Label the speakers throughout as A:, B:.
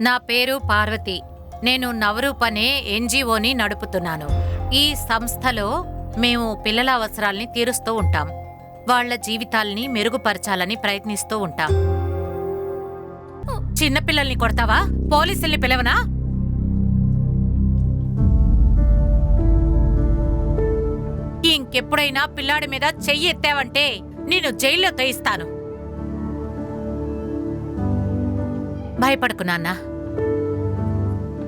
A: నా పేరు పార్వతి. నేను నవరూప్ అనే ఎన్‌జీఓని నడుపుతున్నాను. ఈ సంస్థలో మేము పిల్లల అవసరాల్ని తీరుస్తూ ఉంటాం. వాళ్ళ జీవితాల్ని మెరుగుపరచాలని ప్రయత్నిస్తూ ఉంటాం. చిన్నపిల్లల్ని కొడతావా? పోలీసుల్ని పిలవనా? ఇంకెప్పుడైనా పిల్లాడి మీద చెయ్యి ఎత్తావంటే నేను జైల్లో తోయిస్తాను. భయపడకు నాన్నా.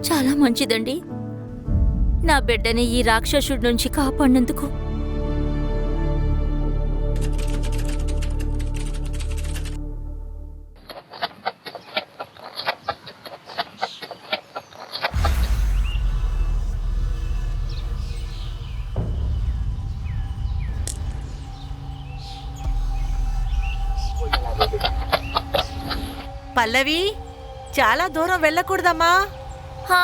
B: చాలా మంచిదండి. నా బిడ్డని ఈ రాక్షసుడి నుంచి కాపాడినందుకు.
C: పల్లవి, చాలా దూరం వెళ్ళకూడదమ్మా.
B: హా,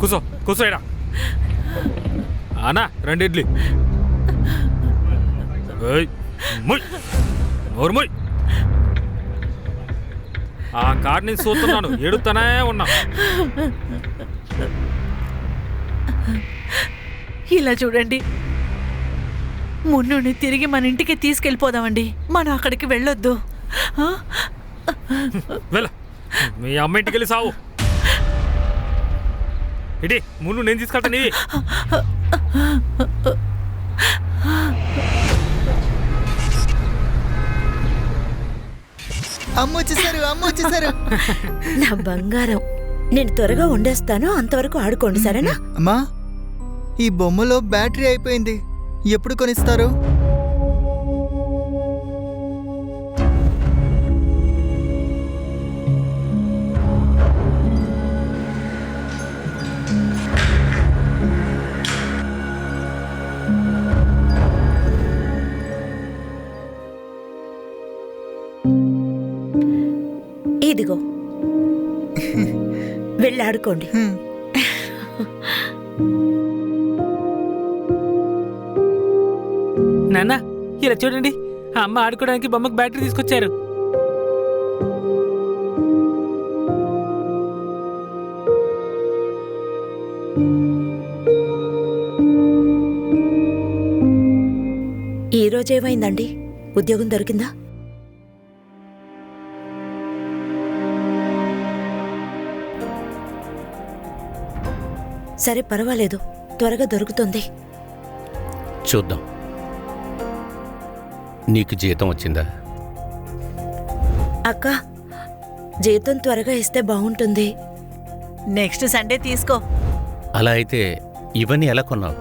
D: కూసో కూసో ఇడా. అన్నా 2 ఇడ్లీ. నోరుమోయ్. ఆ కార్ నుంచి చూస్తున్నాను, ఏడుతానే ఉన్నా.
C: ఇలా చూడండి, మున్నుని తిరిగి మన ఇంటికి తీసుకెళ్ళిపోదామండి. మనం అక్కడికి వెళ్ళొద్దు.
D: వెళ్ళ, మీ అమ్మ ఇంటికి వెళ్ళి సావు. ఇటీ ముందు నేను తీసుకెళ్తాను. ఇవి
E: అమ్మొచ్చేసారు.
F: నా బంగారం, నేను త్వరగా వండేస్తాను, అంతవరకు ఆడుకోండి సరేనా?
E: అమ్మా, ఈ బొమ్మలో బ్యాటరీ అయిపోయింది, ఎప్పుడు కొనిస్తారు?
F: ఇదిగో, వెళ్ళి ఆడుకోండి.
G: నాన్న, ఇలా చూడండి, అమ్మ ఆడుకోవడానికి బొమ్మకు బ్యాటరీ తీసుకొచ్చారు.
F: ఈ రోజేమైందండి? ఉద్యోగం దొరికిందా? సరే, పర్వాలేదు, త్వరగా దొరుకుతుంది.
H: చూద్దాం. నీకు జీతం వచ్చిందా?
F: అక్క, జీతం త్వరగా ఇస్తే బాగుంటుంది.
C: నెక్స్ట్ సండే తీసుకో.
H: అలా అయితే ఇవన్నీ ఎలా కొన్నావు?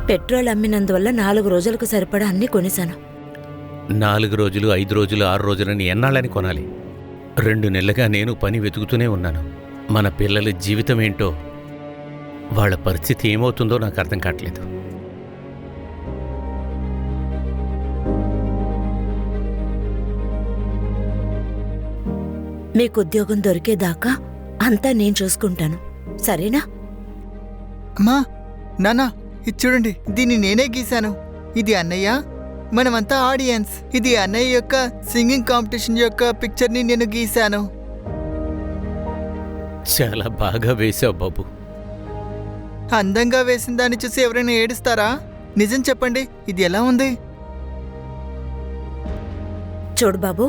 F: పెట్రోల్ అమ్మినందువల్ల 4 రోజులకు సరిపడా అన్నీ కొనేశాను.
H: 4 రోజులు, 5 రోజులు, 6 రోజులని ఎన్నాళ్ళని కొనాలి? 2 నెలలుగా నేను పని వెతుకుతూనే ఉన్నాను. మన పిల్లల జీవితం ఏంటో, వాళ్ళ పరిస్థితి ఏమవుతుందో నాకు అర్థం కావట్లేదు.
F: మీకు ఉద్యోగం దొరికేదాకా అంతా నేను చూసుకుంటాను, సరేనా?
E: అమ్మా, నాన్న, ఇది చూడండి, దీన్ని నేనే గీశాను. ఇది అన్నయ్య, మనమంతా ఆడియన్స్. ఇది అన్నయ్య యొక్క సింగింగ్ కాంపిటీషన్ యొక్క పిక్చర్ని నేను గీశాను.
H: చాలా బాగా వేశావు బాబు.
E: అందంగా వేసిన దాన్ని చూసి ఎవరైనా ఏడుస్తారా? నిజం చెప్పండి, ఇది ఎలా ఉంది?
F: చూడు బాబు,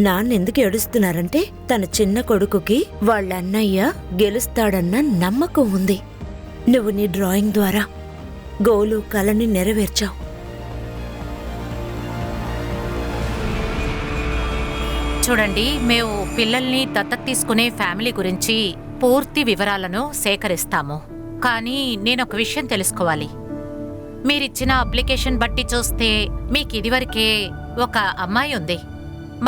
F: నాన్న ఎందుకు ఏడుస్తున్నారంటే తన చిన్న కొడుకుకి వాళ్ళ అన్నయ్య గెలుస్తాడన్న నమ్మకం ఉంది. నువ్వు నీ డ్రాయింగ్ ద్వారా గోలు కలని నెరవేర్చావు.
A: చూడండి, మేము పిల్లల్ని దత్తత తీసుకునే ఫ్యామిలీ గురించి పూర్తి వివరాలను సేకరిస్తాము. కానీ నేనొక విషయం తెలుసుకోవాలి. మీరిచ్చిన అప్లికేషన్ బట్టి చూస్తే మీకు ఇదివరకే ఒక అమ్మాయి ఉంది.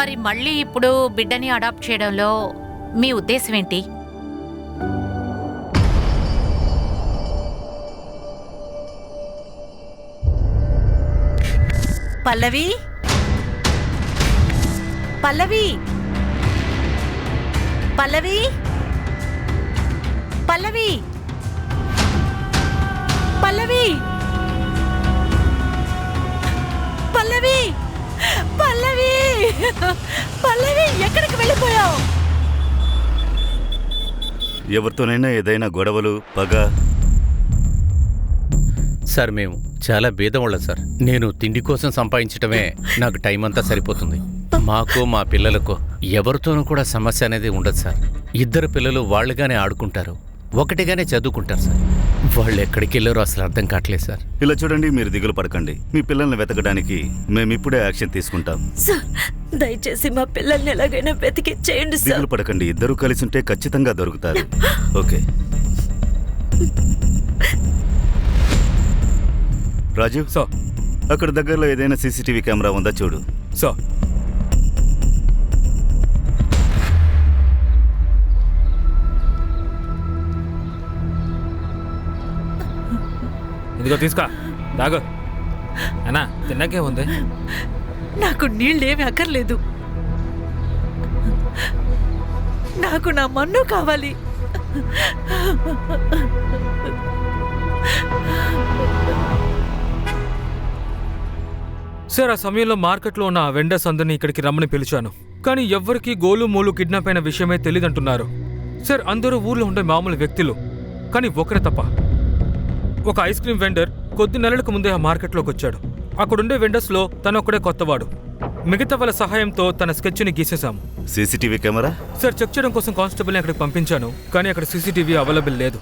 A: మరి మళ్ళీ ఇప్పుడు బిడ్డని అడాప్ట్ చేయడంలో మీ ఉద్దేశం ఏంటి?
C: పల్లవి, పల్లవి, పల్లవి, పల్లవి, పల్లవి, పల్లవి, పల్లవి, పల్లవి, ఎక్కడికి వెళ్ళిపోయావు?
I: ఎవరితోనైనా ఏదైనా గొడవలు, పగ?
H: సార్ మేము చాలా బీదవాళ్ళం సార్. నేను తిండి కోసం సంపాదించటమే నాకు టైం అంతా సరిపోతుంది. మాకు మా పిల్లలకు ఎవరితోనూ కూడా సమస్య అనేది ఉండదు సార్. ఇద్దరు పిల్లలు వాళ్ళుగానే ఆడుకుంటారు, ఒకటిగానే చదువుకుంటారు సార్. వాళ్ళు ఎక్కడికి వెళ్ళారో అసలు అర్థం కావట్లేదు సార్.
I: ఇలా చూడండి, మీరు దిగులు పడకండి. మీ పిల్లల్ని వెతకడానికి మేమిప్పుడే యాక్షన్ తీసుకుంటాం.
F: సార్, దయచేసి మా పిల్లల్ని ఎలాగైనా వెతికి చేయండి సార్.
I: దిగులు పడకండి, ఇద్దరు కలిసి ఉంటే ఖచ్చితంగా దొరుకుతారు. ఓకే రాజీవ్,
D: సో
I: అక్కడ దగ్గరలో ఏదైనా సీసీటీవీ కెమెరా ఉందా చూడు.
D: సో ఇదిగో తీసుకో, తాగు. అన్నా తిన్నాకే ఉంది.
C: నాకు నీళ్ళేమి అక్కర్లేదు. నాకు నా మన్ను కావాలి.
D: సార్, ఆ సమయంలో మార్కెట్లో ఉన్న వెండర్స్ అందరినీ ఇక్కడికి రమ్మని పిలిచాను. కానీ ఎవ్వరికీ గోలు మూలు కిడ్నాప్ అయిన విషయమే తెలియదంటున్నారు. సార్, అందరూ ఊర్లో ఉండే మామూలు వ్యక్తులు. కానీ ఒకరే తప్ప. ఒక ఐస్ క్రీమ్ వెండర్ కొద్ది నెలలకు ముందే ఆ మార్కెట్లోకి వచ్చాడు. అక్కడుండే వెండర్స్లో తనొక్కడే కొత్తవాడు. మిగతా వాళ్ళ సహాయంతో తన స్కెచ్ని గీసేశాము.
I: CCTV camera?
D: సార్, చెక్ చేయడం కోసం కానిస్టేబుల్ని అక్కడికి పంపించాను. కానీ అక్కడ సీసీటీవీ అవైలబుల్ లేదు.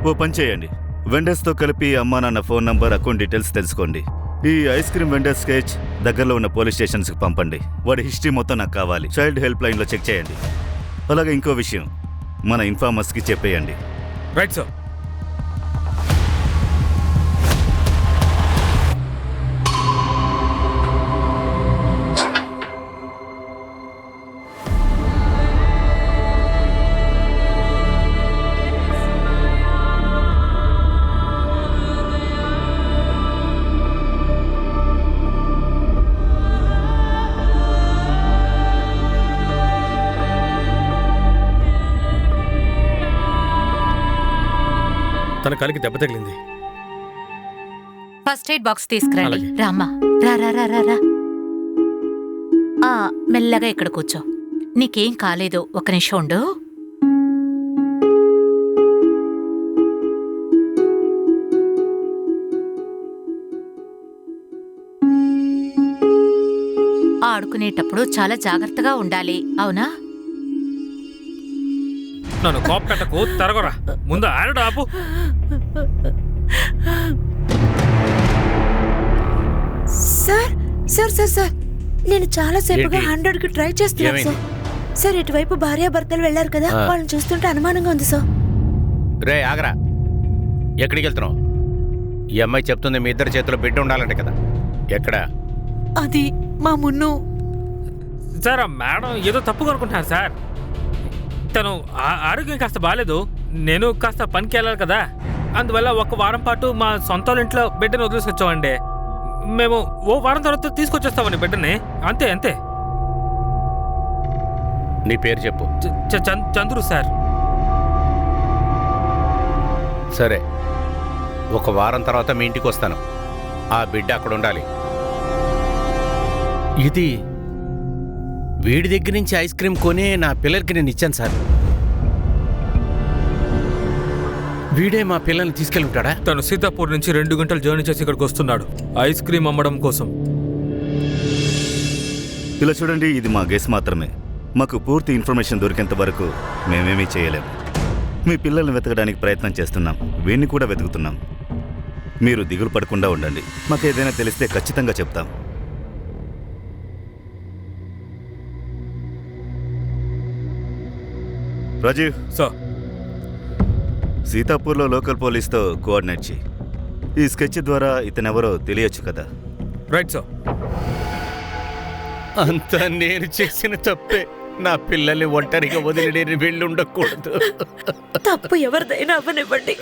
I: ఓ పని చేయండి, వెండర్స్తో కలిపి అమ్మా నాన్న ఫోన్ నంబర్, అకౌంట్ డీటెయిల్స్ తెలుసుకోండి. ఈ ఐస్ క్రీమ్ వెండర్ స్కెచ్ దగ్గరలో ఉన్న పోలీస్ స్టేషన్స్కి పంపండి. వాడి హిస్టరీ మొత్తం నాకు కావాలి. చైల్డ్ హెల్ప్ లైన్లో చెక్ చేయండి. అలాగే ఇంకో విషయం, మన ఇన్ఫార్మర్స్కి చెప్పేయండి.
D: Right sir. తన కాలికి దెబ్బ తగిలింది.
A: ఫస్ట్ ఎయిడ్ బాక్స్ తీసుకురండి.
D: అలాగే.
A: రామ్మా, రా రా రా రా రా. మెల్లగా ఇక్కడ కూర్చో. నీకేం కాలేదు, ఒక నిమిషం ఉండు. ఆడుకునేటప్పుడు చాలా జాగ్రత్తగా ఉండాలి, అవునా?
D: నన్ను కోప పెట్టకు, తరగరా. ముందు ఆడు ఆపు.
F: సార్ సార్ సార్ సార్, నేను చాలా సేపుగా
H: ఏంటి?
F: 100కి ట్రై చేస్తున్నాను
H: ఏమైంది?
F: సార్. సార్, ఇటువైపు భార్యాభర్తలు వెళ్ళారు కదా,
H: ఆ.
F: వాళ్ళని చూస్తుంటే అనుమానంగా ఉంది సార్.
H: రే ఆగరా, ఎక్కడికి వెళ్తున్నావు? ఈ అమ్మాయి చెప్తుంది మీ ఇద్దరి చేతిలో బిడ్డ ఉండాలంటే కదా. ఎక్కడ?
C: అది మా మున్ను.
D: సార్, ఆ మేడం ఏదో తప్పుగా అనుకుంటున్నారు సార్. తను ఆరోగ్యం కాస్త బాగాలేదు. నేను కాస్త పనికి వెళ్ళాలి కదా. అందువల్ల ఒక వారం పాటు మా సొంత ఇంట్లో బిడ్డను వదిలేసుకొచ్చామండి. మేము ఓ వారం తర్వాత తీసుకొచ్చేస్తామండి బిడ్డని. అంతే అంతే.
H: నీ పేరు చెప్పు.
D: చంద్రు సార్.
H: సరే, ఒక వారం తర్వాత మీ ఇంటికి వస్తాను. ఆ బిడ్డ అక్కడ ఉండాలి. ఇది వీడి దగ్గర నుంచి ఐస్ క్రీమ్ కొని నా పిల్లలకి నేను ఇచ్చాను సార్. వీడే మా పిల్లల్ని తీసుకెళ్ళి ఉంటాడా?
D: తను సీతాపూర్ నుంచి 2 గంటలు జర్నీ చేసి ఇక్కడికి వస్తున్నాడు ఐస్ క్రీమ్ అమ్మడం కోసం.
I: ఇలా చూడండి, ఇది మా గెస్ మాత్రమే. మాకు పూర్తి ఇన్ఫర్మేషన్ దొరికేంత వరకు మేమేమీ చేయలేము. మీ పిల్లల్ని వెతకడానికి ప్రయత్నం చేస్తున్నాం, వీడిని కూడా వెతుకుతున్నాం. మీరు దిగులు పడకుండా ఉండండి. మాకు ఏదైనా తెలిస్తే ఖచ్చితంగా చెప్తాం. రాజీవ్,
D: సార్
I: సీతాపూర్లో లోకల్ పోలీస్తో కోఆర్డినేట్ చేయి. ఈ స్కెచ్ ద్వారా ఇతనెవరో తెలియచ్చు కదా.
D: Right sir.
H: అంతా నేను చేసిన తప్పే. నా పిల్లల్ని ఒంటరిగా వదిలి నేను వెళ్ళి ఉండకూడదు.
F: తప్పు ఎవరిదైనా అవ్వనివ్వండి.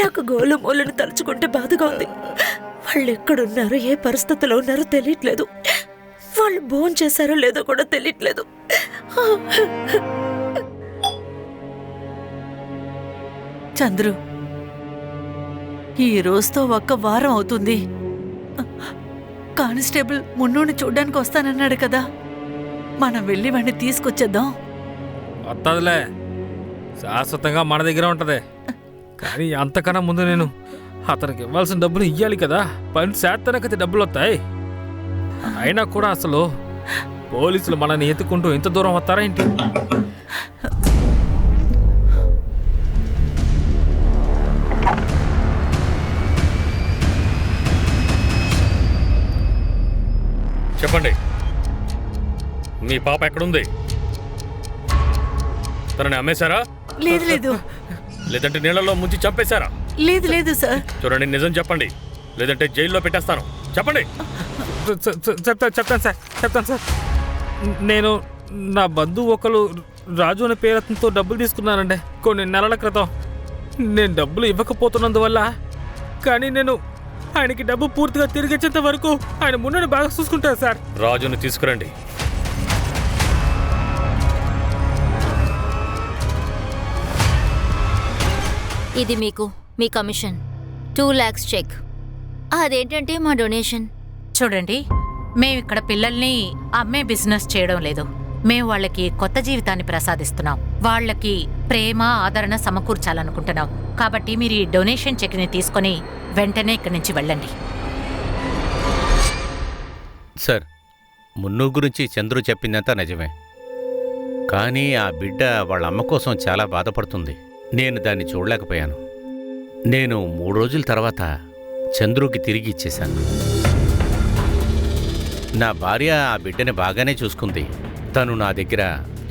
F: నాకు గోలు మూలను తలుచుకుంటే బాధగా ఉంది. వాళ్ళు ఎక్కడున్నారో, ఏ పరిస్థితిలో ఉన్నారో తెలియట్లేదు. వాళ్ళు భోజనం చేశారో లేదో కూడా తెలియట్లేదు.
C: చంద్రు, ఈ రోజుతో 1 వారం అవుతుంది. కానిస్టేబుల్ మున్నుని చూడ్డానికి వస్తానన్నాడు కదా, మనం వెళ్ళి వాడిని తీసుకొచ్చేద్దాం.
D: వస్తుందిలే, శాశ్వతంగా మన దగ్గర ఉంటది. కానీ అంతకన్నా ముందు నేను అతనికి ఇవ్వాల్సిన డబ్బులు ఇవ్వాలి కదా. పని శాతనే కదా డబ్బులు వస్తాయి. అయినా కూడా అసలు పోలీసులు మనల్ని ఎత్తుకుంటూ ఇంత దూరం వస్తారా ఏంటి? చెప్పండి, మీ పాప ఎక్కడుంది? తనని అమ్మేశారా?
C: లేదు లేదు
D: లేదంటే నీళ్ళలో ముంచి చంపేశారా?
C: లేదు లేదు సార్.
D: చూడండి, నిజం చెప్పండి, లేదంటే జైల్లో పెట్టేస్తాను. చెప్పండి. చెప్తాను సార్. నేను నా బంధువు ఒకరు రాజు అనే పేరుతో డబ్బులు తీసుకున్నానండి కొన్ని నెలల క్రితం. నేను డబ్బులు ఇవ్వకపోతున్నందువల్ల, కానీ నేను ఆయనకి డబ్బు పూర్తిగా తిరిగి ఇచ్చేంత వరకు ఆయన మున్నని బాగా చూసుకుంటారు సార్. రాజుని తీసుకురండి.
B: ఇది మీకు మీ కమిషన్ 2 lakhs చెక్. అదేంటంటే మా డొనేషన్.
A: చూడండి, మేము ఇక్కడ పిల్లల్ని అమ్మే బిజినెస్ చేయడం లేదు. మేము వాళ్ళకి కొత్త జీవితాన్ని ప్రసాదిస్తున్నాం. వాళ్ళకి ప్రేమ, ఆదరణ సమకూర్చాలనుకుంటున్నాం. కాబట్టి మీరు ఈ డొనేషన్ చెక్ని తీసుకొని వెంటనే ఇక్కడి నుంచి వెళ్ళండి.
H: సార్, మున్ను గురించి చంద్రు చెప్పిందంతా నిజమే. కానీ ఆ బిడ్డ వాళ్ళ అమ్మ కోసం చాలా బాధపడుతుంది. నేను దాన్ని చూడలేకపోయాను. నేను 3 రోజుల తర్వాత చంద్రుకి తిరిగి ఇచ్చేశాను. నా భార్య ఆ బిడ్డని బాగానే చూసుకుంది. తను నా దగ్గర,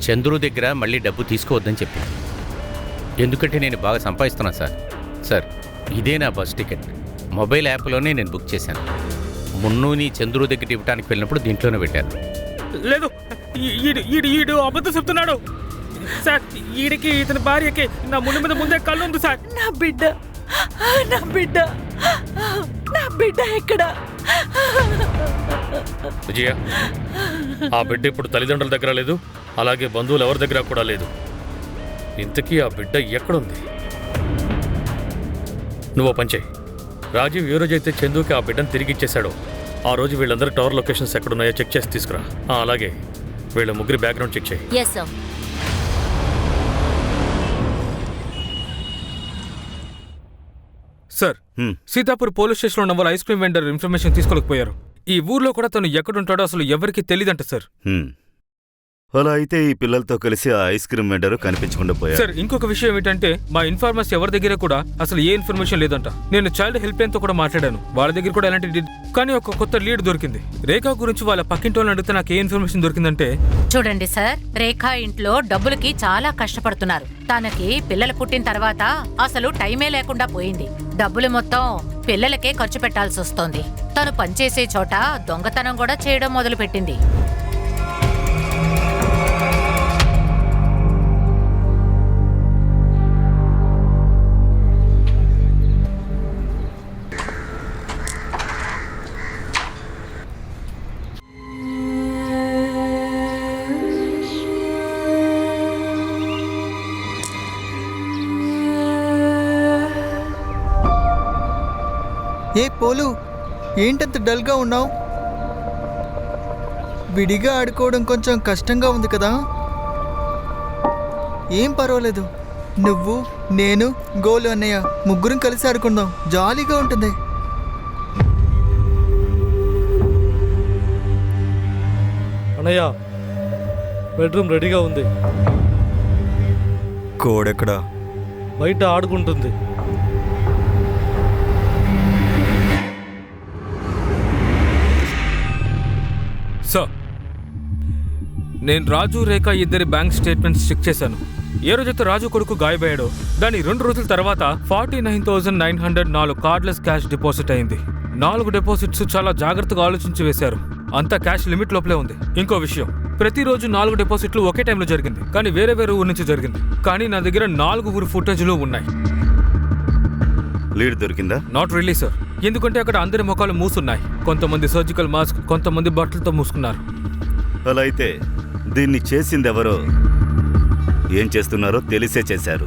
H: చంద్రు దగ్గర మళ్ళీ డబ్బు తీసుకోవద్దని చెప్పింది. ఎందుకంటే నేను బాగా సంపాదిస్తున్నాను సార్. సార్, ఇదే నా బస్ టికెట్. మొబైల్ యాప్లోనే నేను బుక్ చేశాను. మున్నుని చంద్రు దగ్గర ఇవ్వడానికి వెళ్ళినప్పుడు దీంట్లోనే పెట్టాను.
D: లేదు, ఈడు అబద్ధం చెప్తున్నాడు సార్. ఈడికి, ఇతని భార్యకి నా మున్ను మీద ముందే కళ్ళు ఉంది సార్.
C: నా బిడ్డ ఎక్కడా?
D: విజయ, ఆ బిడ్డ ఇప్పుడు తల్లిదండ్రుల దగ్గర లేదు, అలాగే బంధువులు ఎవరి దగ్గర కూడా లేదు. ఇంతకీ ఆ బిడ్డ ఎక్కడుంది? నువ్వు పంచేయి. రాజీవ్ ఏ రోజైతే చందుకి ఆ బిడ్డను తిరిగి ఇచ్చేశాడో ఆ రోజు వీళ్ళందరూ టవర్ లొకేషన్స్ ఎక్కడున్నాయో చెక్ చేసి తీసుకురా. అలాగే వీళ్ళ ముగ్గురి బ్యాక్గ్రౌండ్ చెక్ చేయి.
B: Yes sir.
D: Sir, Sitapur police స్టేషన్లో ఉన్న వాళ్ళు ఐస్ క్రీమ్ వెండర్ ఇన్ఫర్మేషన్ తీసుకోలేకపోయారు. ఈ ఊర్లో కూడా తను ఎక్కడుంటాడో అసలు ఎవరికి తెలియదంట సార్.
I: అలా అయితే ఈ పిల్లలతో కలిసి ఆ ఐస్ క్రీమ్ వెండర్ కనిపించకుండా పోయారు.
D: సార్, ఇంకొక విషయం ఏమిటంటే మా ఇన్ఫార్మర్స్ ఎవరి దగ్గర కూడా అసలు ఏ ఇన్ఫర్మేషన్ లేదంట. నేను చైల్డ్ హెల్ప్ లైన్ తో కూడా మాట్లాడాను. వాళ్ళ దగ్గర కూడా ఎలాంటి కానీ ఒక కొత్త లీడ్ దొరికింది. రేఖా గురించి వాళ్ళ పక్కింటి వాళ్ళని అడిగితే నాకు ఏ ఇన్ఫర్మేషన్ దొరికిందంటే,
A: చూడండి సార్, రేఖా ఇంట్లో డబ్బులకి చాలా కష్టపడుతున్నారు. తనకి పిల్లలు పుట్టిన తర్వాత అసలు టైమే లేకుండా పోయింది. డబ్బులు మొత్తం పిల్లలకే ఖర్చు పెట్టాల్సి వస్తోంది. తను పనిచేసే చోట దొంగతనం కూడా చేయడం మొదలుపెట్టింది.
E: ఏ పోలు, ఏంటంత డల్గా ఉన్నావు? విడిగా ఆడుకోవడం కొంచెం కష్టంగా ఉంది కదా. ఏం పర్వాలేదు, నువ్వు, నేను, గోలు అన్నయ్య ముగ్గురం కలిసి ఆడుకుందాం. జాలీగా ఉంటుంది.
J: అన్నయ్య, బెడ్రూమ్ రెడీగా ఉంది.
E: కోడెక్కడా?
J: బయట ఆడుకుంటుంది.
D: సార్, నేను రాజు, రేఖ ఇద్దరి బ్యాంక్ స్టేట్మెంట్స్ చెక్ చేశాను. ఏ రోజైతే రాజు కొడుకు గాయపయ్యాడో దాని 2 రోజుల తర్వాత 49,904 కార్డ్లెస్ క్యాష్ డిపాజిట్ అయింది. 4 డిపాజిట్స్ చాలా జాగ్రత్తగా ఆలోచించి వేశారు. అంతా క్యాష్ లిమిట్ లోపలే ఉంది. ఇంకో విషయం, ప్రతిరోజు 4 డిపాజిట్లు ఒకే టైంలో జరిగింది, కానీ వేరే వేరే ఊరు నుంచి జరిగింది. కానీ నా దగ్గర 4 ఊరు ఫుటేజ్లు ఉన్నాయి.
I: లీడ్ దొరికిందా?
D: నాట్ రియల్లీ సార్, ఎందుకంటే అక్కడ అందరి ముఖాలు మూసున్నాయి. కొంతమంది సర్జికల్ మాస్క్, కొంతమంది బట్టలతో మూసుకున్నారు.
I: అలా అయితే దీన్ని చేసిందెవరో, ఏం చేస్తున్నారో తెలిసే చేశారు.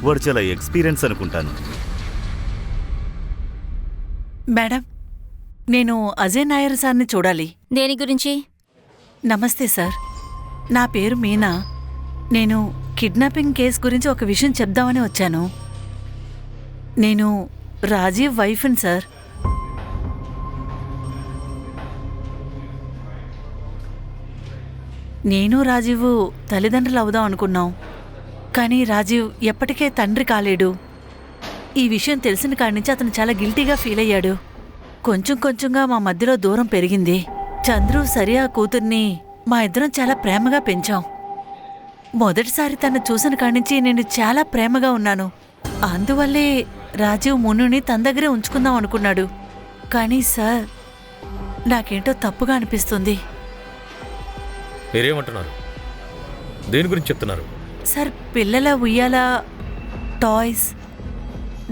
I: వాడు చాలా ఎక్స్పీరియన్స్ అనుకుంటాను.
C: మేడం, నేను అజయ్ నాయర్ సార్ని చూడాలి.
B: దేని గురించి?
C: నమస్తే సార్, నా పేరు మీనా. నేను కిడ్నాపింగ్ కేసు గురించి ఒక విషయం చెప్దామని వచ్చాను. నేను రాజీవ్ వైఫ్ని సార్. నేను రాజీవ్ తల్లిదండ్రులు అవుదాం అనుకున్నాం, కానీ రాజీవ్ ఎప్పటికే తండ్రి కాలేడు. ఈ విషయం తెలిసిన కాడి నుంచి అతను చాలా గిల్టీగా ఫీల్ అయ్యాడు. కొంచెం కొంచెంగా మా మధ్యలో దూరం పెరిగింది. చంద్రు సరియా కూతుర్ని మా ఇద్దరం చాలా ప్రేమగా పెంచాం. మొదటిసారి తను చూసిన కాడి నుంచి నేను చాలా ప్రేమగా ఉన్నాను. అందువల్లే రాజీవ్ మున్నుని తన దగ్గరే ఉంచుకుందాం అనుకున్నాడు. కానీ సార్, నాకేంటో తప్పుగా అనిపిస్తుంది.
K: మీరేమంటున్నారు? దేని గురించి చెప్తున్నారు?
C: సార్, పిల్లల ఉయ్యాల, టాయ్స్,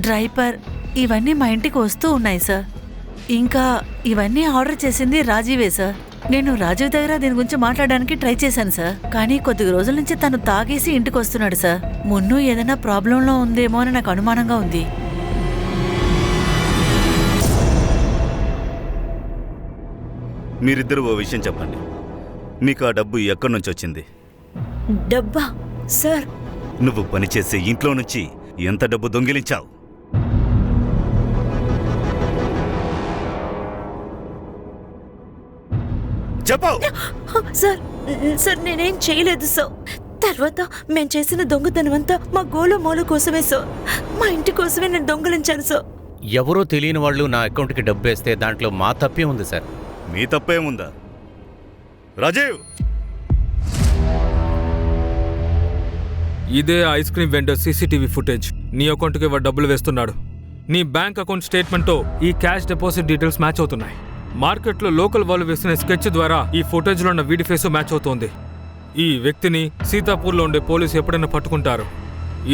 C: డ్రైపర్ ఇవన్నీ మా ఇంటికి వస్తూ ఉన్నాయి సార్. ఇంకా ఇవన్నీ ఆర్డర్ చేసింది రాజీవే సార్. నేను రాజీవ్ దగ్గర దీని గురించి మాట్లాడడానికి ట్రై చేశాను సార్, కానీ కొద్ది రోజుల నుంచి తను తాగేసి ఇంటికి వస్తున్నాడు సార్. మున్ను ఏదైనా ప్రాబ్లంలో ఉందేమో అని నాకు అనుమానంగా ఉంది.
I: మీరిద్దరూ ఓ విషయం చెప్పండి. మీకు ఆ డబ్బు ఎక్కడి నుంచి వచ్చింది?
F: డబ్బా సార్?
I: నువ్వు పనిచేసే ఇంట్లో నుంచి ఎంత డబ్బు దొంగిలించావు? చెప్పావు
F: సార్. సార్, నేనేం చేయలేదు సార్. తర్వాత మేము చేసిన దొంగతనం అంతా మా గోలమోల కోసమే సార్. మా ఇంటి కోసమే నేను దొంగలించాను సార్.
H: ఎవరో తెలియని వాళ్ళు నా అకౌంట్కి డబ్బు వేస్తే దాంట్లో మా తప్పే ఉంది సార్.
I: మీ తప్పేముందా? రాజీవ్,
D: ఇదే ice cream vendor CCTV footage. నీ అకౌంట్కి వాడు డబ్బులు వేస్తున్నాడు. నీ బ్యాంక్ అకౌంట్ స్టేట్మెంట్తో ఈ క్యాష్ డిపాజిట్ డీటెయిల్స్ మ్యాచ్ అవుతున్నాయి. మార్కెట్లో లోకల్ వాళ్ళు వేసిన స్కెచ్ ద్వారా ఈ ఫుటేజ్లో ఉన్న వీడి ఫేస్ మ్యాచ్ అవుతోంది. ఈ వ్యక్తిని సీతాపూర్లో ఉండే పోలీసు ఎప్పుడైనా పట్టుకుంటారు.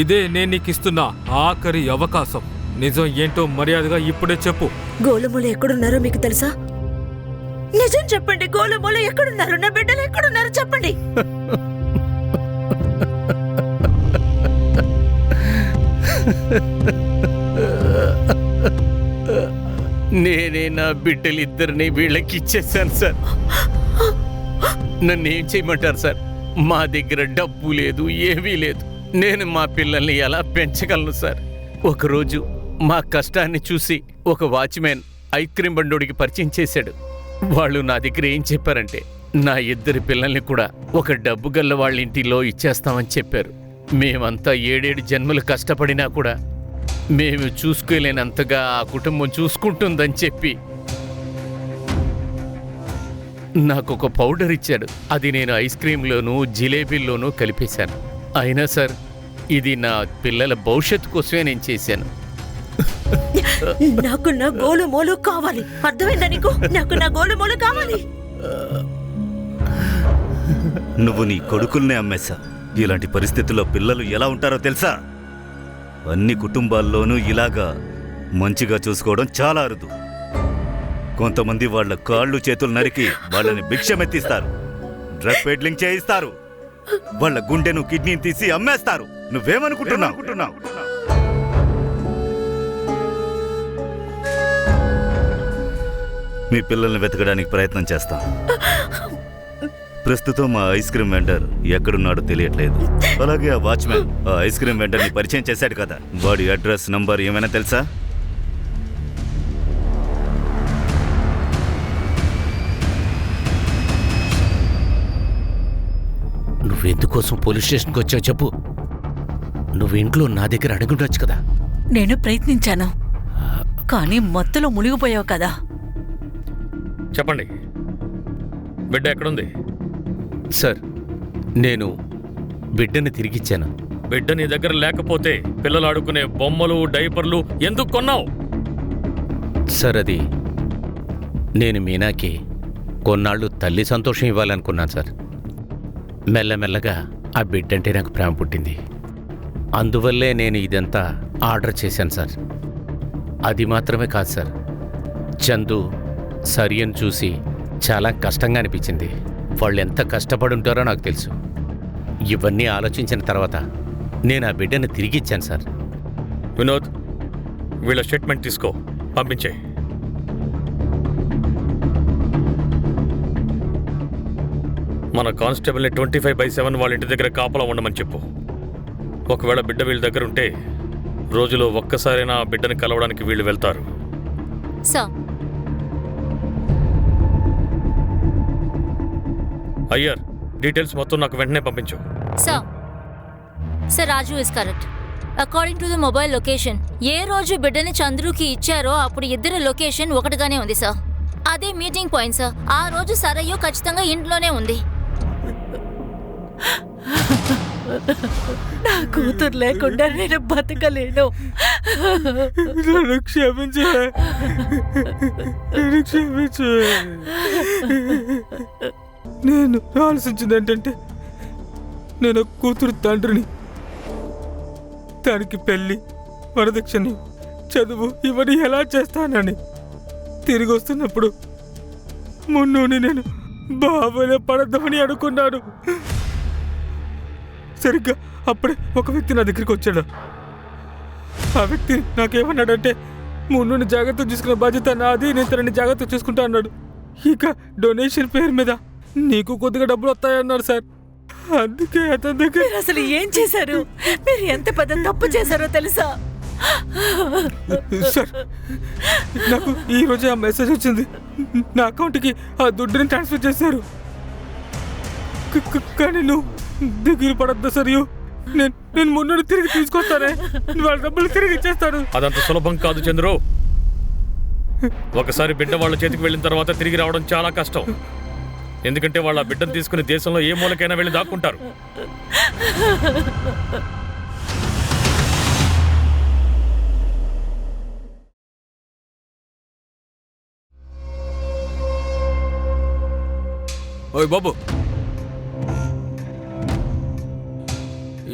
D: ఇదే నేను నీకు ఇస్తున్న ఆఖరి అవకాశం. నిజం ఏంటో మర్యాదగా ఇప్పుడే చెప్పు.
F: గోలమూల ఎక్కడున్నారో మీకు తెలుసా? నిజం చెప్పండి. గోలమూల ఎక్కడున్నారు? నా బిడ్డలు ఎక్కడున్నారు చెప్పండి.
H: నేనే నా బిడ్డలిద్దరిని వీళ్ళకి ఇచ్చేసాను సార్. నన్ను ఏం చేయమంటారు సార్? మా దగ్గర డబ్బు లేదు, ఏమీ లేదు. నేను మా పిల్లల్ని ఎలా పెంచగలను సార్? ఒకరోజు మా కష్టాన్ని చూసి ఒక వాచ్మెన్ ఐస్ క్రీమ్ బండోడికి పరిచయం చేశాడు. వాళ్ళు నా దగ్గర ఏం చెప్పారంటే, నా 2 పిల్లల్ని కూడా ఒక డబ్బు గల్ల వాళ్ళ ఇంటిలో ఇచ్చేస్తామని చెప్పారు. మేమంతా 7 జన్మలు కష్టపడినా కూడా మేము చూసుకోలేనంతగా ఆ కుటుంబం చూసుకుంటుందని చెప్పి నాకొక పౌడర్ ఇచ్చాడు. అది నేను ఐస్ క్రీంలోనూ జిలేబీల్లోనూ కలిపేశాను. అయినా సార్, ఇది నా పిల్లల భవిష్యత్తు కోసమే నేను చేశాను.
F: నాకు నా గోలమూల కావాలి. అర్థమైందా నీకు? నాకు నా గోలమూల కావాలి.
I: నువ్వు నీ కొడుకుల్నే అమ్మేశా. ఇలాంటి పరిస్థితుల్లో పిల్లలు ఎలా ఉంటారో తెలుసా? అన్ని కుటుంబాల్లోనూ ఇలాగా మంచిగా చూసుకోవడం చాలా అరుదు. కొంతమంది వాళ్ళ కాళ్ళు చేతులు నరికి వాళ్ళని భిక్షమెత్తిస్తారు, డ్రగ్ పెడ్లింగ్ చేయిస్తారు, వాళ్ళ గుండెను కిడ్నీని తీసి అమ్మేస్తారు. నువ్వేమనుకుంటున్నావు? మీ పిల్లల్ని వెతకడానికి ప్రయత్నం చేస్తాం. ప్రస్తుతం మా ఐస్ క్రీమ్ వెండర్ ఎక్కడున్నాడో తెలియట్లేదు. అలాగే ఆ వాచ్మెన్ ఆ ఐస్ క్రీమ్ వెండర్ని పరిచయం చేశాడు కదా, వాడి అడ్రస్, నంబర్ ఏమైనా తెలుసా?
H: నువ్వెందుకోసం పోలీస్ స్టేషన్కి వచ్చావు చెప్పు. నువ్వు ఇంట్లో నా దగ్గర అడుగుండొచ్చు కదా.
C: నేను ప్రయత్నించాను, కానీ మత్తులో మునిగిపోయావు కదా.
K: చెప్పండి, బిడ్డ ఎక్కడుంది?
H: సార్, నేను బిడ్డని తిరిగిచ్చాను.
K: బిడ్డ నీ దగ్గర లేకపోతే పిల్లలు ఆడుకునే బొమ్మలు, డైపర్లు ఎందుకు కొన్నావు?
H: సార్, అది నేను మీనాకి కొన్నాళ్ళు తల్లి సంతోషం ఇవ్వాలనుకున్నాను సార్. మెల్లమెల్లగా ఆ బిడ్డంటే నాకు ప్రేమ పుట్టింది. అందువల్లే నేను ఇదంతా ఆర్డర్ చేశాను సార్. అది మాత్రమే కాదు సార్, చందు సరియను చూసి చాలా కష్టంగా అనిపించింది. వాళ్ళు ఎంత కష్టపడి ఉంటారో నాకు తెలుసు. ఇవన్నీ ఆలోచించిన తర్వాత నేను ఆ బిడ్డను తిరిగి ఇచ్చాను సార్.
K: వినోద్, వీళ్ళ స్టేట్మెంట్ తీసుకో, పంపించే. మన కానిస్టేబుల్ని 25/7 వాళ్ళ ఇంటి దగ్గర కాపలా ఉండమని చెప్పు. ఒకవేళ బిడ్డ వీళ్ళ దగ్గర ఉంటే రోజులో ఒక్కసారైనా ఆ బిడ్డని కలవడానికి వీళ్ళు వెళ్తారు.
B: సార్,
K: అయ్యర్, డీటెయిల్స్ మొత్తం నాకు వెంటనే పంపించు.
B: Sir, Raju is correct. According to the mobile location, ఏ రోజు బిడ్డని చంద్రుకి ఇచ్చారో అప్పుడు ఇద్దరు లొకేషన్ ఒకటిగానే ఉంది సార్. అదే మీటింగ్ పాయింట్ సార్. ఆ రోజు సరయ్యో ఖచ్చితంగా ఇంట్లోనే ఉంది.
C: నా కూతురు లేకుండా నేను బతకలేను.
D: నన్ను క్షమించు. నేను ఆలోచించింది ఏంటంటే, నేను కూతురు తండ్రిని. దానికి పెళ్ళి, వరదక్షిణ, చదువు ఇవన్నీ ఎలా చేస్తానని తిరిగి వస్తున్నప్పుడు మున్నుని నేను బాబులే పడద్దామని అనుకున్నాను. సరిగ్గా అప్పుడే ఒక వ్యక్తి నా దగ్గరికి వచ్చాడు. ఆ వ్యక్తి నాకేమన్నాడంటే, మున్నుని జాగ్రత్త చూసుకునే బాధ్యత నాది, నేను తనని జాగ్రత్త చూసుకుంటా అన్నాడు. ఇక డొనేషన్ పేరు మీద నీకు కొద్దిగా డబ్బులు వస్తాయన్నాడు సార్. అందుకే అతని దగ్గర.
C: మీరు అసలు ఏం చేశారు? మీరు ఎంత పెద్ద తప్పు చేశారో తెలుసా?
D: సార్, నాకు ఈ రోజే ఆ మెసేజ్ వచ్చింది. నా అకౌంట్కి ఆ దుడ్డుని ట్రాన్స్ఫర్ చేశారు. కానీ నువ్వు దిగులు పడద్దు సార్. నేను మున్నుని తిరిగి తీసుకొస్తానే, వాళ్ళ డబ్బులు తిరిగి ఇచ్చేస్తాను.
K: అదంత సులభం కాదు చంద్రు. ఒకసారి బిడ్డ వాళ్ళ చేతికి వెళ్ళిన తర్వాత తిరిగి రావడం చాలా కష్టం. ఎందుకంటే వాళ్ళ బిడ్డను తీసుకుని దేశంలో ఏ మూలకైనా వెళ్ళి దాక్కుంటారు.
D: ఓయ్ బాబు,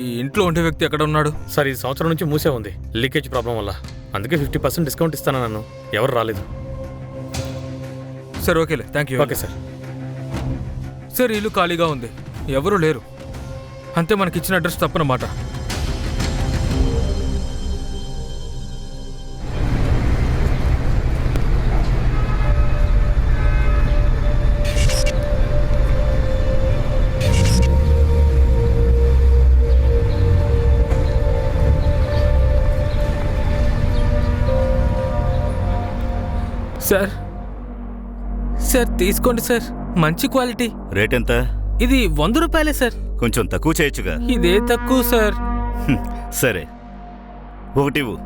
D: ఈ ఇంట్లో ఉండే వ్యక్తి ఎక్కడ ఉన్నాడు?
K: సార్, ఈ సంవత్సరం నుంచి మూసే ఉంది, లీకేజ్ ప్రాబ్లం వల్ల. అందుకే 50% డిస్కౌంట్ ఇస్తాను. నన్ను ఎవరు రాలేదు.
D: సార్, ఓకేలే, thank you.
K: Okay sir.
D: Sir, ఇల్లు ఖాళీగా ఉంది, ఎవరూ లేరు. అంతే, మనకిచ్చిన అడ్రస్ తప్పనమాట. సార్, సార్ తీసుకోండి సార్, మంచి క్వాలిటీ.
I: రేట్ ఎంత?
D: ఇది 100 రూపాయలే సార్.
I: కొంచెం తక్కువ చేయొచ్చుగా.
D: ఇదే తక్కువ సార్.
I: సరే, ఒకటి ఇవ్వు.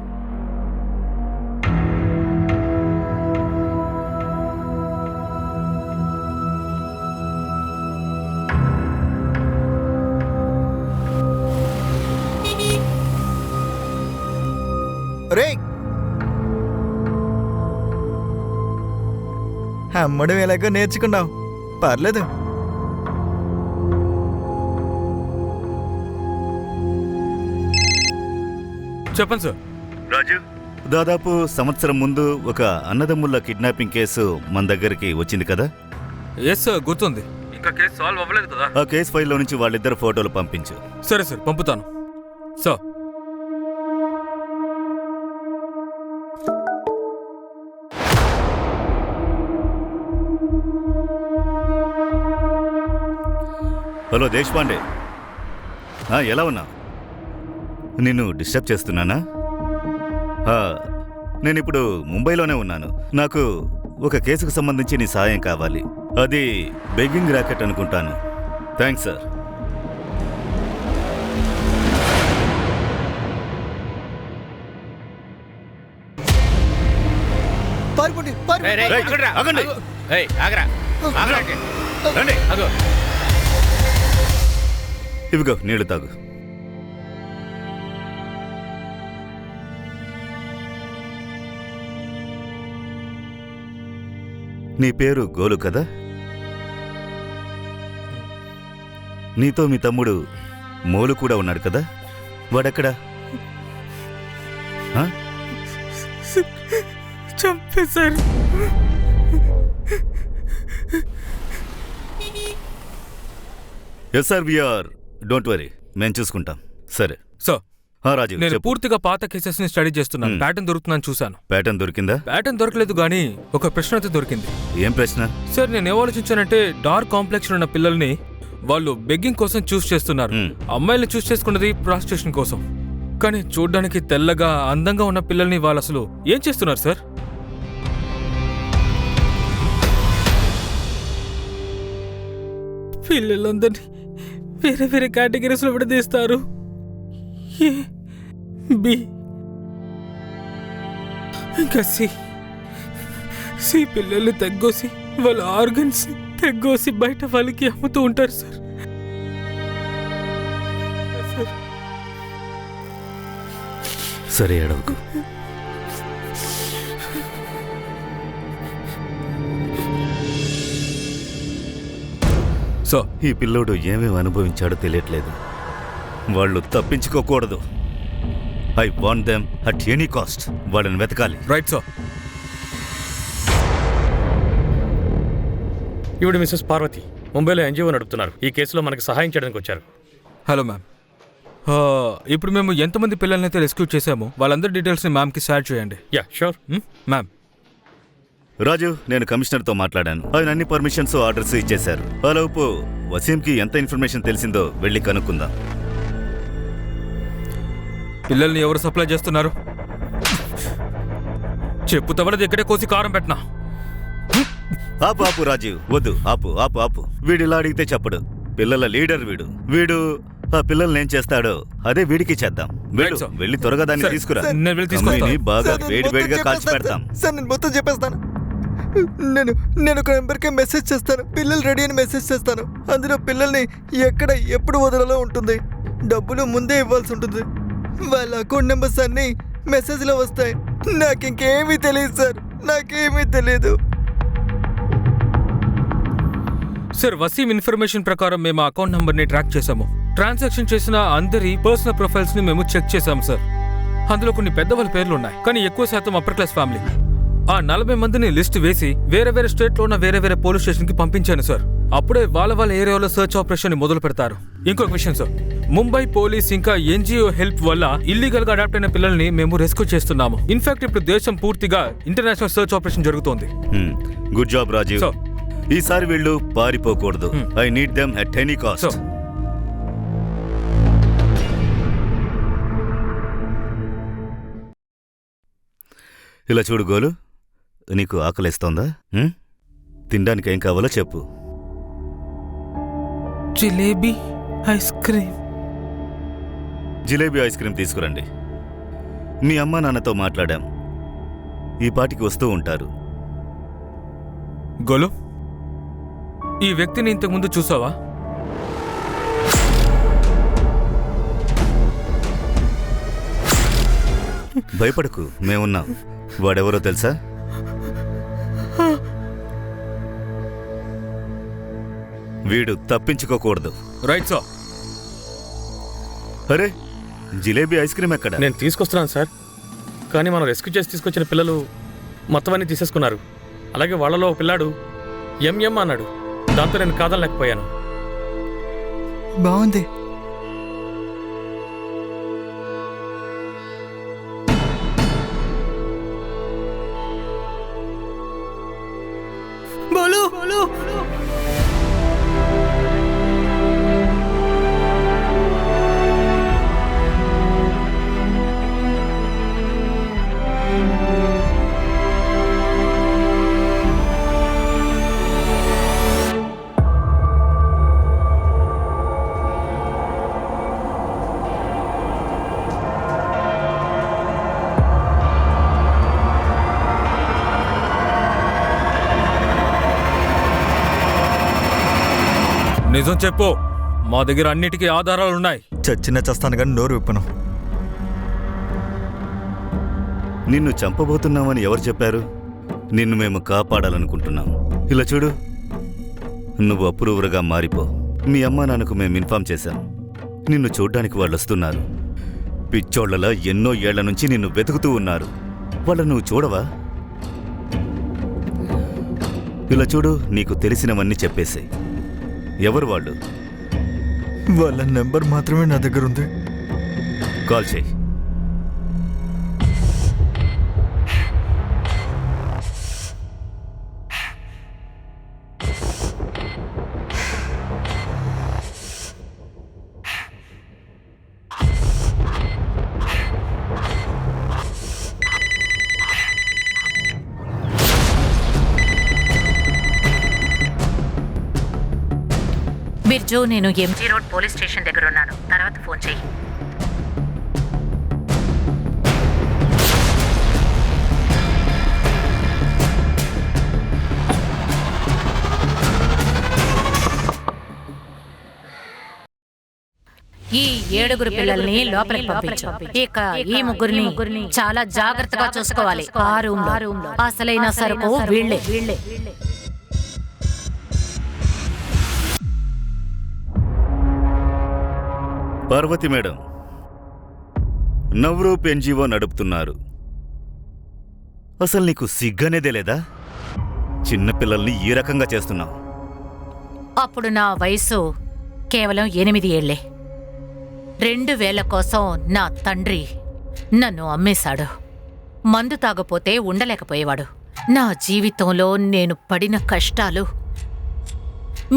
E: రే, అమ్మడం ఎలాగో నేర్చుకున్నావు, పర్లేదు.
D: చెప్పండి సార్.
I: రాజు, దాదాపు సంవత్సరం ముందు ఒక అన్నదమ్ముల కిడ్నాపింగ్ కేసు మన దగ్గరికి వచ్చింది కదా?
D: ఎస్ సార్, గుర్తుంది. ఇంకా కేసు సాల్వ్ అవ్వలేదు కదా?
I: ఆ కేసు ఫైల్లో నుంచి వాళ్ళిద్దరు ఫోటోలు పంపించు.
D: సరే సార్, పంపుతాను సార్.
I: హలో దేశపాండే, ఎలా ఉన్నా? నిన్ను డిస్టర్బ్ చేస్తున్నానా? నేను ఇప్పుడు ముంబైలోనే ఉన్నాను. నాకు ఒక కేసుకు సంబంధించి నీ సాయం కావాలి. అది బెగ్గింగ్ ర్యాకెట్ అనుకుంటాను. Thanks sir. ఇవిగో నీళ్లు తాగు. నీ పేరు గోలు కదా? నీతో మీ తమ్ముడు మోలు కూడా ఉన్నాడు కదా? వాడెక్కడా?
D: చంపేశారు.
I: Yes sir, we are don't worry, మేము చూసుకుంటాం. సరే
D: సార్,
I: రాజు
D: నేను
I: చెప్పు.
D: పూర్తిగా పాత కేసెస్ ని స్టడీ చేస్తున్నాను. ప్యాటర్న్ దొరుకుతుందని చూశాను.
I: ప్యాటర్న్ దొరికిందా?
D: ప్యాటర్న్ దొరకలేదు గానీ ఒక ప్రశ్న అయితే దొరికింది.
I: ఏం ప్రశ్న?
D: సార్, నేను ఏమాలోచించానంటే డార్క్ కాంప్లెక్షన్ ఉన్న పిల్లల్ని వాళ్ళు బెగ్గింగ్ కోసం చూస్ చేస్తున్నారు. అమ్మాయిల్ని చూస్ చేసుకున్నది ప్రాస్టిట్యూషన్ కోసం. కానీ చూడ్డానికి తెల్లగా అందంగా ఉన్న పిల్లల్ని వాళ్ళు అసలు ఏం చేస్తున్నారు సార్?
G: పిల్లలందరినీ వేరే వేరే కేటగిరీస్ లో విడదీస్తారు. ఏ, బి, ఇంకా సి పిల్లల్ని తగ్గోసి వాళ్ళ ఆర్గన్స్ తగ్గోసి బయట వాళ్ళకి అమ్ముతూ ఉంటారు సార్.
I: సరే, అడవుకు.
D: సో
I: ఈ పిల్లోడు ఏమేమి అనుభవించాడో తెలియట్లేదు. వాళ్ళు తప్పించుకోకూడదు. I want them at any cost. వాళ్ళని వెతకాలి.
D: Right sir.
K: ఈవిడ మిస్సెస్ పార్వతి, ముంబైలో ఎన్జిఓ నడుపుతున్నారు. ఈ కేసులో మనకి సహాయం చేయడానికి వచ్చారు.
D: Hello ma'am. ఇప్పుడు మేము ఎంతమంది పిల్లల్ని అయితే రెస్క్యూ చేశామో వాళ్ళందరి డీటెయిల్స్ని మ్యామ్కి షేర్ చేయండి.
K: Yeah, sure
D: ma'am.
I: రాజు, నేను కమిషనర్తో మాట్లాడాను. ఆయన అన్ని పర్మిషన్స్, ఆర్డర్స్ ఇచ్చేశారు. అలాపు వసీంకి ఎంత ఇన్ఫర్మేషన్ తెలిసిందో వెళ్ళి కనుక్కుందాం.
D: పిల్లల్ని ఎవరు సప్లై చేస్తున్నారు? చెప్పు తవలది ఎక్కడే కోసి కారం పెట్టినా.
I: ఆపు ఆపు రాజీవ్, వద్దు, ఆపు ఆపు ఆపు. వీడిలా అడిగితే చెప్పడు. పిల్లల లీడర్ వీడు ఆ పిల్లల్ని ఏం చేస్తాడో అదే వీడికి చేద్దాం. వెళ్ళి త్వరగా దాన్ని తీసుకురా. అమ్మాయిని బాగా వేడివేడిగా కాల్చి పెడతాం.
E: సార్, నేను మొత్తం చెప్పేస్తాను. నేను ఒక నెంబర్కి మెసేజ్ చేస్తాను. పిల్లలు రెడీ అని మెసేజ్ చేస్తాను. అందులో పిల్లల్ని ఎక్కడ ఎప్పుడు వదలలో ఉంటుంది. డబ్బులు ముందే ఇవ్వాల్సి ఉంటుంది. వాళ్ళ అకౌంట్ నెంబర్స్ అన్నీ మెసేజ్లో వస్తాయి. నాకు ఇంకేమీ తెలియదు సార్, నాకేమీ తెలియదు.
D: సార్, వసీం ఇన్ఫర్మేషన్ ప్రకారం మేము అకౌంట్ నంబర్ని ట్రాక్ చేశాము. ట్రాన్సాక్షన్ చేసిన అందరి పర్సనల్ ప్రొఫైల్స్ ని మేము చెక్ చేశాము సార్. అందులో కొన్ని పెద్దవాళ్ళ పేర్లు ఉన్నాయి, కానీ ఎక్కువ శాతం అప్పర్ క్లాస్ ఫ్యామిలీ. ఆ 40 మందిని లిస్ట్ వేసి వేరే వేరే స్టేట్లో ఉన్న వేరే వేరే పోలీస్ స్టేషన్కి పంపించాను సార్. అప్పుడే వాళ్ళ ఏరియాలో సర్చ్ ఆపరేషన్ మొదలు పెడతారు. ఇంకొక విషయం సార్, ముంబై పోలీస్ ఇంకా ఎన్జిఓ హెల్ప్ వల్ల ఇల్లీగల్ గా అడాప్ట్ అయిన పిల్లల్ని మేము రెస్క్యూ చేస్తున్నాము. ఇన్ఫాక్ట్ ఇప్పుడు దేశం పూర్తిగా ఇంటర్నేషనల్ సర్చ్ ఆపరేషన్ జరుగుతోంది.
I: Good job Rajiv. ఈసారి వీళ్ళు పారిపోకూడదు. I need them at any cost. ఇలా చూడు గోలు, నీకు ఆకలిస్తోందా? తినడానికి ఏం కావాలో చెప్పు.
G: Jalebi ice cream.
I: Jalebi ice cream తీసుకురండి. మీ అమ్మా నాన్నతో మాట్లాడాం, ఈ పాటికి వస్తూ ఉంటారు.
D: గోలు, ఈ వ్యక్తిని ఇంతకుముందు చూసావా?
I: భయపడకు, మేమున్నాం. వాడెవరో తెలుసా? వీడు తప్పించుకోకూడదు.
D: Right sir.
I: అరే, జిలేబీ ఐస్ క్రీమ్ ఎక్కడ?
K: నేను తీసుకొస్తున్నాను సార్, కానీ మనం రెస్క్యూ చేసి తీసుకొచ్చిన పిల్లలు మొత్తం అన్నీ తీసేసుకున్నారు. అలాగే వాళ్ళలో ఒక పిల్లాడు ఎంఎం అన్నాడు. దాంతో నేను కాదనలేకపోయాను.
E: బాగుంది.
D: నిజం చెప్పు, మా దగ్గర అన్నిటికీ ఆధారాలున్నాయి.
E: చచ్చిన చస్తాను కానీ నోరు విప్పను.
I: నిన్ను చంపబోతున్నామని ఎవరు చెప్పారు? నిన్ను మేము కాపాడాలనుకుంటున్నాం. ఇలా చూడు, నువ్వు అప్రూవర్గా మారిపో. మీ అమ్మా నాన్నకు మేము ఇన్ఫార్మ్ చేశాం. నిన్ను చూడ్డానికి వాళ్ళు వస్తున్నారు. పిచ్చోళ్లలా ఎన్నో ఏళ్ల నుంచి నిన్ను వెతుకుతూ ఉన్నారు. వాళ్ళ నువ్వు చూడవా? ఇలా చూడు, నీకు తెలిసినవన్నీ చెప్పేసే. ఎవరు వాళ్ళు?
E: వాళ్ళ నెంబర్ మాత్రమే నా దగ్గర ఉంది.
I: కాల్ చేయి.
A: బిర్జు, నేను ఎంజీ రోడ్ పోలీస్ స్టేషన్ దగ్గర ఉన్నాను. తర్వాత ఫోన్ చెయ్యి. ఈ 7 పిల్లల్ని లోపలికి పంపించు. ఇక ఈ ముగ్గురిని చాలా జాగ్రత్తగా చూసుకోవాలి. ఆ రూమ్ లో అసలైన సరుకు వీళ్ళే.
I: పార్వతి మేడం, నవ్రూప్ ఎన్జిఓ నడుపుతున్నారు. అసలు నీకు సిగ్గనేదే లేదా? చిన్నపిల్లల్ని ఈ రకంగా చేస్తున్నావు.
A: అప్పుడు నా వయసు కేవలం 8 ఏళ్లే. 2000 కోసం నా తండ్రి నన్ను అమ్మేశాడు. మందు తాగపోతే ఉండలేకపోయేవాడు. నా జీవితంలో నేను పడిన కష్టాలు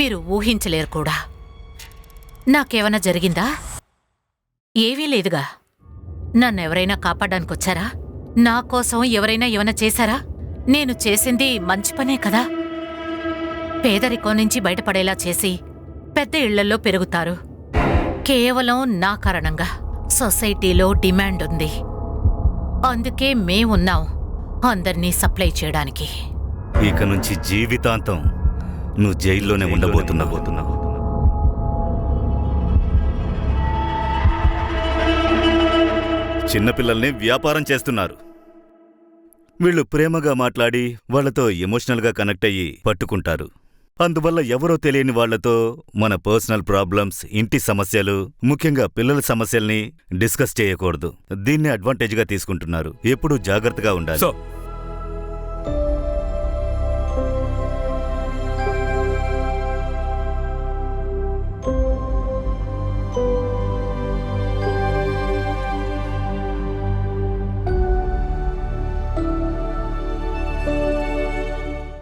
A: మీరు ఊహించలేరు కూడా. నాకేమైనా జరిగిందా? ఏవీ లేదుగా. నన్నెవరైనా కాపాడడానికొచ్చారా? నా కోసం ఎవరైనా ఏమైనా చేశారా? నేను చేసింది మంచి పనే కదా. పేదరికం నుంచి బయటపడేలా చేసి పెద్ద ఇళ్లల్లో పెరుగుతారు. కేవలం నా కారణంగా సొసైటీలో డిమాండ్ ఉంది. అందుకే మేమున్నాం అందర్నీ సప్లై చేయడానికి.
I: ఇక నుంచి జీవితాంతం నువ్వు జైల్లోనే ఉండబోతున్నావు. చిన్నపిల్లల్ని వ్యాపారం చేస్తున్నారు. వీళ్ళు ప్రేమగా మాట్లాడి వాళ్లతో ఎమోషనల్గా కనెక్ట్ అయ్యి పట్టుకుంటారు. అందువల్ల ఎవరో తెలియని వాళ్లతో మన పర్సనల్ ప్రాబ్లమ్స్, ఇంటి సమస్యలు, ముఖ్యంగా పిల్లల సమస్యల్ని డిస్కస్ చేయకూడదు. దీన్ని అడ్వాంటేజ్గా తీసుకుంటున్నారు. ఎప్పుడూ జాగ్రత్తగా ఉండాలి.